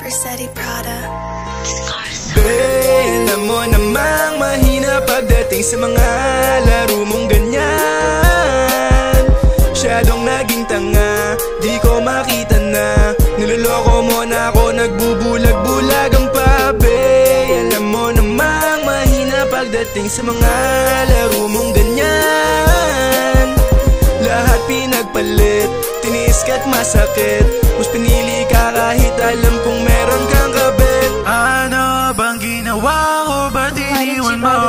Corsetti Prada. Alam mo namang mahina pagdating sa mga laro mong ganyan. Masyadong naging tanga, di ko makita na niloloko mo na ako, nagbubulag-bulagang pa. Alam mo namang mahina pagdating sa mga laro mong ganyan. Lahat pinagpalit, tiniis ka't masakit, mas pinili ka kahit alam kong meron kang kabit. Ano bang ginawa ko, ba't iniwan mo?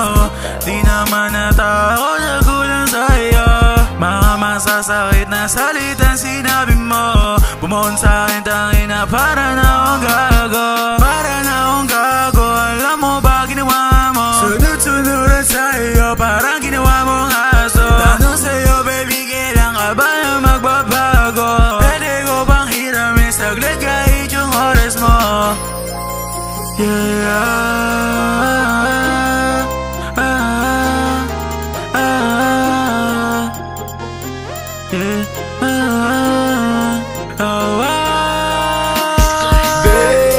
Di naman natao na kulang sa'yo. Mga masasakit na salitan sinabi mo, bumuon sa'kin tangin na para na akong gago. Para na akong gago, alam mo ba ginawa mo? Sunod-sunuran sa'yo, parang ginawa mong aso. Tanong sa'yo baby, kailan ka ba na magbabago? Pwede ko bang hiramin saglit kahit yung oras mo?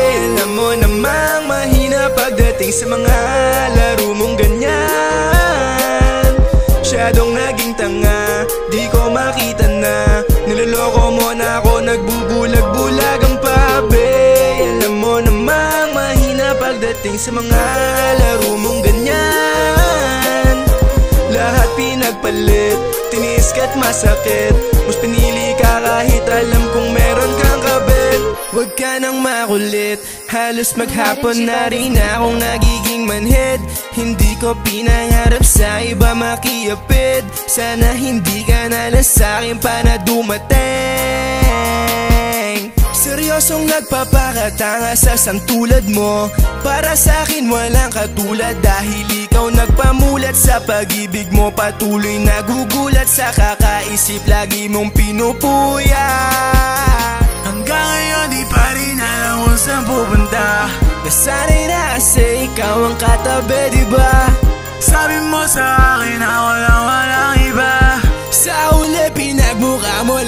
Alam mo namang mahina pagdating sa mga laro mong ganyan. Masyadong naging tanga, di ko makita na niloloko mo na ako, nagbubulag-bulagang pa. Alam mo namang mahina pagdating sa mga laro mong ganyan. Lahat pinagpalit, tiniis ka't masakit, mas pinili ka kahit alam kong meron kang kabit. Huwag ka nang makulit, halos maghapon na rin akong nagiging manhid. Hindi ko pinangarap sa iba makiapid, sana hindi ka na lang sa'kin pa na dumating. Seryosong nagpapakatanga sa sangtulad mo, para sa'kin walang katulad, dahil ikaw nagpamulat sa pag-ibig mo. Patuloy nagugulat sa kakaisip, lagi mong pinupuya. Hanggang ngayon di pa rin alam kung saan pupunta. Nasanay na kasi ikaw ang katabi, diba? Sabi mo sa akin ako lang walang iba. Sa uli pinagmukha mo